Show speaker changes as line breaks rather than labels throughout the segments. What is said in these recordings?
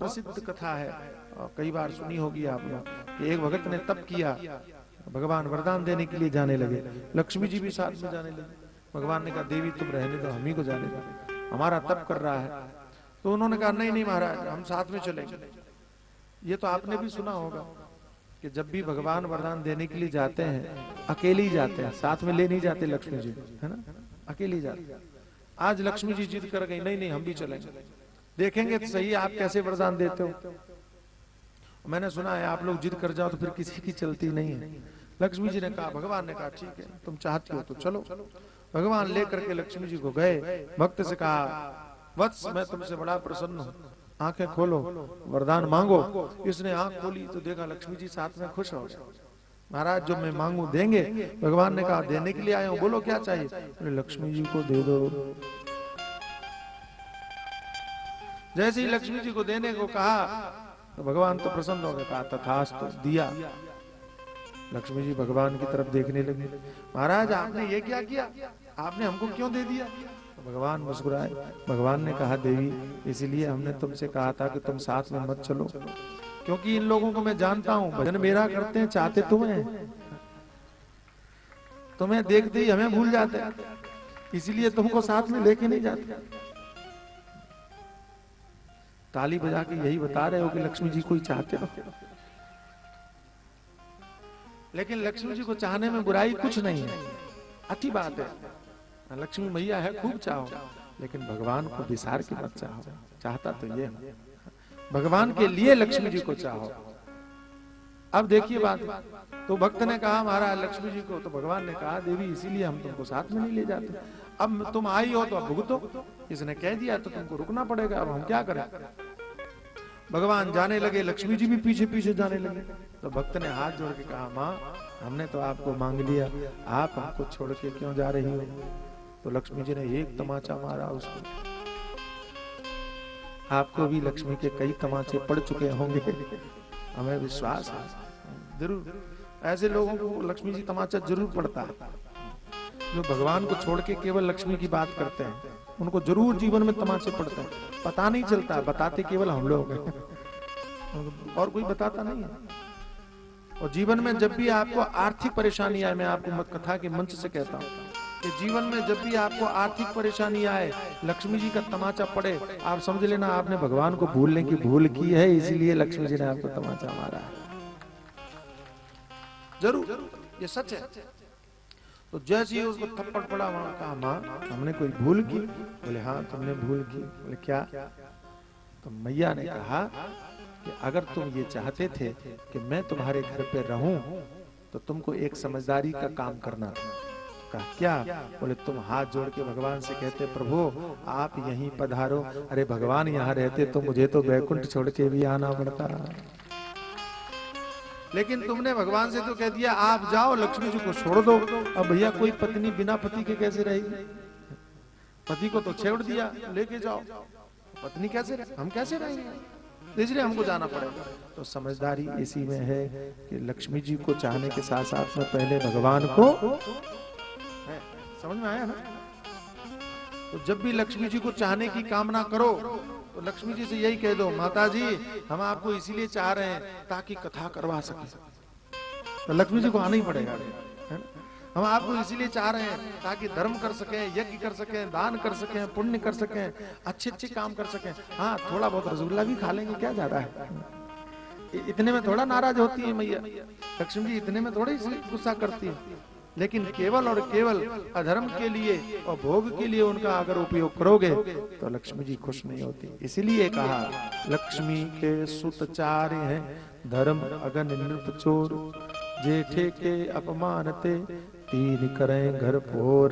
प्रसिद्ध कथा है, कई बार सुनी होगी आपने, कि एक भगत ने तप किया, भगवान वरदान देने के लिए जाने लगे, लक्ष्मी जी भी साथ में जाने लगे। भगवान ने कहा देवी तुम रहने दो, हम ही को जाने दो, हमारा तप कर रहा है। तो उन्होंने कहा नहीं नहीं महाराज, हम साथ में चलेंगे। ये तो आपने भी सुना होगा कि जब भी भगवान वरदान देने के लिए जाते हैं अकेले ही जाते हैं, साथ में ले नहीं जाते लक्ष्मी जी, है ना, अकेले ही जाते। आज लक्ष्मी जी जिद कर गई, नहीं नहीं हम भी चलेंगे, देखेंगे तो सही आप कैसे वरदान देते हो। मैंने सुना है आप लोग जिद कर जाओ तो फिर किसी की चलती नहीं है। लक्ष्मी जी ने कहा, भगवान ने कहा ठीक है तुम चाहती हो तो चलो। भगवान लेकर के लक्ष्मी जी को गए, भक्त से कहा वत्स मैं तुमसे बड़ा प्रसन्न हूँ, आंखें खोलो वरदान मांगो। इसने आंख खोली तो देखा लक्ष्मी जी साथ में, खुश हो गए। महाराज जो मैं मांगू देंगे। भगवान ने कहा देने के लिए आए हो, बोलो क्या चाहिए। बोले लक्ष्मी जी को दे दो। जैसे ही लक्ष्मी जी को देने को कहा तो भगवान तो प्रसन्न हो गए, कहा तथास्तु, दिया। लक्ष्मी जी भगवान की तरफ देखने लगी, महाराज आपने ये क्या किया, आपने हमको क्यों दे दिया। तो भगवान मुस्कुराए, भगवान ने कहा देवी इसीलिए हमने तुमसे कहा था कि तुम साथ में मत चलो, क्योंकि इन लोगों को मैं जानता हूं, भजन मेरा करते हैं, चाहते तुम्हें, तुम्हें देखते ही हमें भूल जाते हैं, इसीलिए तुमको साथ में लेके नहीं जाते। ताली बजा के यही बता रहे हो कि लक्ष्मी जी को ही चाहते हो। लेकिन लक्ष्मी जी को चाहने में बुराई कुछ नहीं है, अच्छी बात है, लक्ष्मी मैया है खूब चाहो, लेकिन भगवान को विसार के मत चाहो। चाहता तो ये भगवान के लिए लक्ष्मी जी को चाहो। अब देखिए बात, तो भक्त ने कहा महाराज लक्ष्मी जी को, तो भगवान ने कहा देवी इसीलिए हम तुमको साथ में नहीं ले जाते, अब तुम आई हो तो अब भुगतो, इसने कह दिया तो तुमको रुकना पड़ेगा, अब हम क्या करें। भगवान जाने लगे, लक्ष्मी जी भी पीछे पीछे जाने लगे। तो भक्त ने हाथ जोड़ के कहा माँ हमने तो आपको मांग लिया, आप हमको छोड़ के क्यों जा रही हो। तो लक्ष्मी जी ने एक तमाचा मारा उसको। आपको भी लक्ष्मी के कई तमाचे पड़ चुके होंगे, हमें विश्वास है, जरूर ऐसे लोगों को लक्ष्मी जी तमाचा जरूर पड़ता है, जो भगवान को छोड़ के केवल लक्ष्मी की बात करते हैं, उनको जरूर जीवन में तमाचे पड़ते हैं। पता नहीं चलता, बताते केवल हम लोग हैं और कोई बताता नहीं है। और जीवन में जब भी आपको आर्थिक परेशानी आए, मैं आपको कथा के मंच से कहता हूँ कि जीवन में जब भी आपको आर्थिक परेशानी आए, लक्ष्मी जी का तमाचा पड़े, आप समझ लेना आपने भगवान को भूलने की भूल की है, इसीलिए लक्ष्मी जी ने आपको तमाचा मारा है। जरूर ये सच है। तो जैसे ही उसको थप्पड़ पड़ा, वहां कहा माँ हमने कोई भूल की। बोले हाँ तुमने भूल की। बोले क्या। तो मैया ने कहा कि अगर तुम ये चाहते थे कि मैं तुम्हारे घर पे रहूं तो तुमको एक समझदारी का काम करना था। कहा क्या। बोले तुम हाथ जोड़ के भगवान से कहते प्रभु आप यहीं पधारो। अरे भगवान यहाँ रहते तो मुझे तो बैकुंठ छोड़ के भी आना पड़ता, लेकिन तुमने भगवान से तो कह दिया आप जाओ लक्ष्मी जी को छोड़ दो। अब भैया कोई पत्नी बिना पति के कैसे रहेगी, पति को तो छेड़ दिया, लेके जाओ, पत्नी कैसे हम कैसे रहेंगे, इसलिए हमको जाना पड़ेगा। तो समझदारी इसी में है कि लक्ष्मी जी को चाहने के साथ साथ में पहले भगवान को है। समझ में आया ना। तो जब भी लक्ष्मी जी को चाहने की कामना करो तो लक्ष्मी जी से यही कह दो माता जी हम आपको इसीलिए चाह रहे हैं ताकि कथा करवा सके। तो लक्ष्मी जी को आना ही पड़ेगा, है ना? हम आपको इसीलिए चाह रहे हैं ताकि धर्म कर सकें, यज्ञ कर सकें, दान कर सकें, पुण्य कर सकें, अच्छे अच्छे काम कर सकें। हाँ थोड़ा बहुत रसगुल्ला भी खा लेंगे, क्या ज्यादा है, इतने में थोड़ा नाराज होती है मैया लक्ष्मी जी, इतने में थोड़ी गुस्सा करती है। लेकिन केवल और केवल अधर्म के लिए और भोग के लिए उनका अगर उपयोग करोगे तो लक्ष्मी जी खुश नहीं होती। इसीलिए कहा लक्ष्मी के सुत चार हैं धर्म अगन नृप चोर, जेठे के अपमानते तीन करें घर फोर।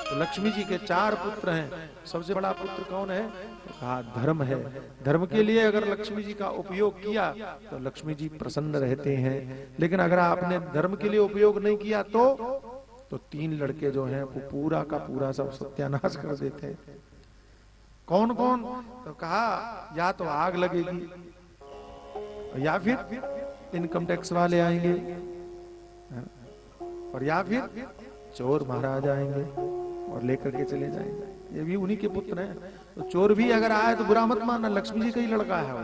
तो लक्ष्मी जी के 4 पुत्र हैं, सबसे बड़ा पुत्र कौन है, तो कहा धर्म है। धर्म के लिए अगर लक्ष्मी जी का उपयोग किया तो लक्ष्मी जी प्रसन्न रहते हैं, लेकिन अगर आपने धर्म के लिए उपयोग नहीं किया तो 3 लड़के जो हैं वो पूरा का पूरा सब सत्यानाश कर देते हैं। कौन कौन, तो कहा या तो आग लगेगी, या फिर इनकम टैक्स वाले आएंगे, और या फिर चोर महाराज आएंगे और लेकर के चले जाएंगे। ये भी उन्हीं के पुत्र हैं। तो चोर भी अगर आए तो बुरा मत मानना, लक्ष्मी जी का ही लड़का है वो।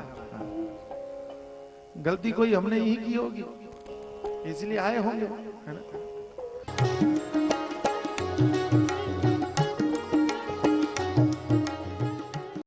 गलती कोई हमने ही की होगी, इसलिए आए होंगे, है ना।